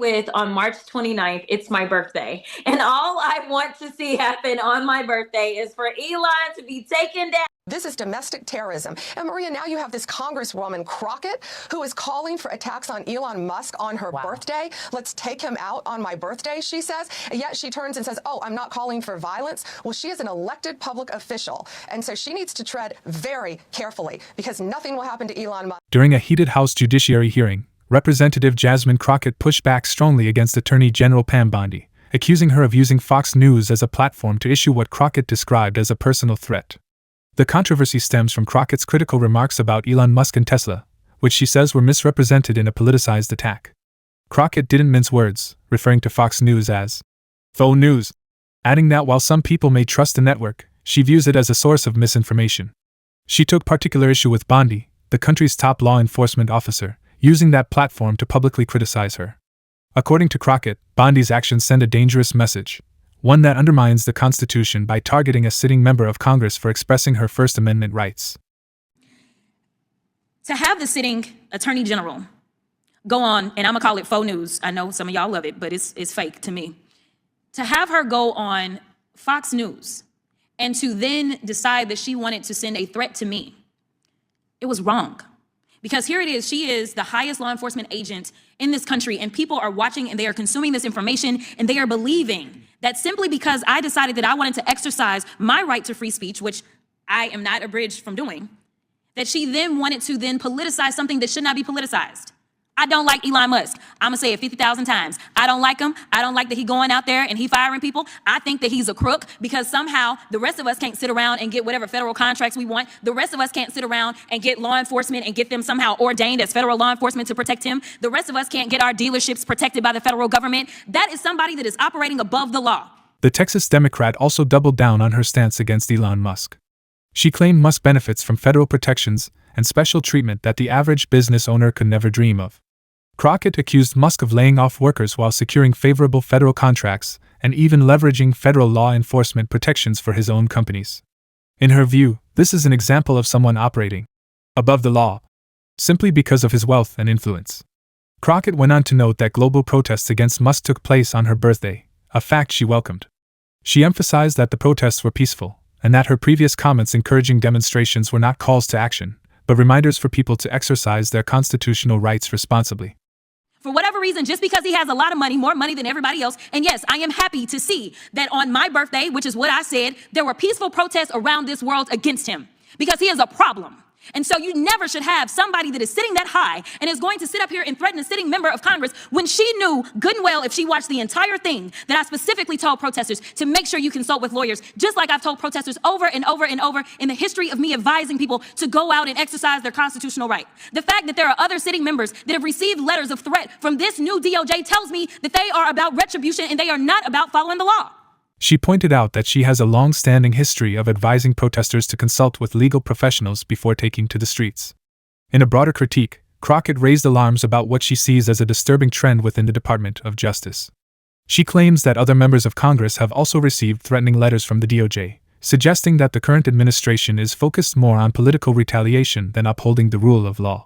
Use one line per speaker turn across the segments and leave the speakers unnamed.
with on March 29th, it's my birthday. And all I want to see happen on my birthday is for Elon to be taken down.
This is domestic terrorism. And Maria, now you have this Congresswoman Crockett who is calling for attacks on Elon Musk on her birthday. Let's take him out on my birthday, she says. And yet she turns and says, oh, I'm not calling for violence. Well, she is an elected public official. And so she needs to tread very carefully because nothing will happen to Elon Musk.
During a heated House Judiciary hearing, Representative Jasmine Crockett pushed back strongly against Attorney General Pam Bondi, accusing her of using Fox News as a platform to issue what Crockett described as a personal threat. The controversy stems from Crockett's critical remarks about Elon Musk and Tesla, which she says were misrepresented in a politicized attack. Crockett didn't mince words, referring to Fox News as faux news, adding that while some people may trust the network, she views it as a source of misinformation. She took particular issue with Bondi, the country's top law enforcement officer, using that platform to publicly criticize her. According to Crockett, Bondi's actions send a dangerous message, one that undermines the Constitution by targeting a sitting member of Congress for expressing her First Amendment rights.
To have the sitting Attorney General go on, and I'm gonna call it faux news, I know some of y'all love it, but it's fake to me. To have her go on Fox News and to then decide that she wanted to send a threat to me, it was wrong. Because here it is, she is the highest law enforcement agent in this country, and people are watching and they are consuming this information and they are believing that simply because I decided that I wanted to exercise my right to free speech, which I am not abridged from doing, that she then wanted to then politicize something that should not be politicized. I don't like Elon Musk. I'm gonna say it 50,000 times. I don't like him. I don't like that he going out there and he firing people. I think that he's a crook because somehow the rest of us can't sit around and get whatever federal contracts we want. The rest of us can't sit around and get law enforcement and get them somehow ordained as federal law enforcement to protect him. The rest of us can't get our dealerships protected by the federal government. That is somebody that is operating above the law.
The Texas Democrat also doubled down on her stance against Elon Musk. She claimed Musk benefits from federal protections and special treatment that the average business owner could never dream of. Crockett accused Musk of laying off workers while securing favorable federal contracts and even leveraging federal law enforcement protections for his own companies. In her view, this is an example of someone operating above the law, simply because of his wealth and influence. Crockett went on to note that global protests against Musk took place on her birthday, a fact she welcomed. She emphasized that the protests were peaceful, and that her previous comments encouraging demonstrations were not calls to action, but reminders for people to exercise their constitutional rights responsibly.
For whatever reason, just because he has a lot of money, more money than everybody else, and yes, I am happy to see that on my birthday, which is what I said, there were peaceful protests around this world against him, because he is a problem. And so you never should have somebody that is sitting that high and is going to sit up here and threaten a sitting member of Congress when she knew good and well, if she watched the entire thing, that I specifically told protesters to make sure you consult with lawyers, just like I've told protesters over and over and over in the history of me advising people to go out and exercise their constitutional right. The fact that there are other sitting members that have received letters of threat from this new DOJ tells me that they are about retribution and they are not about following the law.
She pointed out that she has a long-standing history of advising protesters to consult with legal professionals before taking to the streets. In a broader critique, Crockett raised alarms about what she sees as a disturbing trend within the Department of Justice. She claims that other members of Congress have also received threatening letters from the DOJ, suggesting that the current administration is focused more on political retaliation than upholding the rule of law.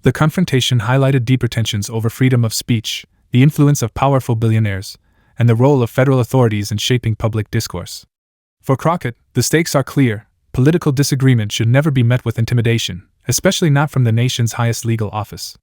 The confrontation highlighted deeper tensions over freedom of speech, the influence of powerful billionaires, and the role of federal authorities in shaping public discourse. For Crockett, the stakes are clear. Political disagreement should never be met with intimidation, especially not from the nation's highest legal office.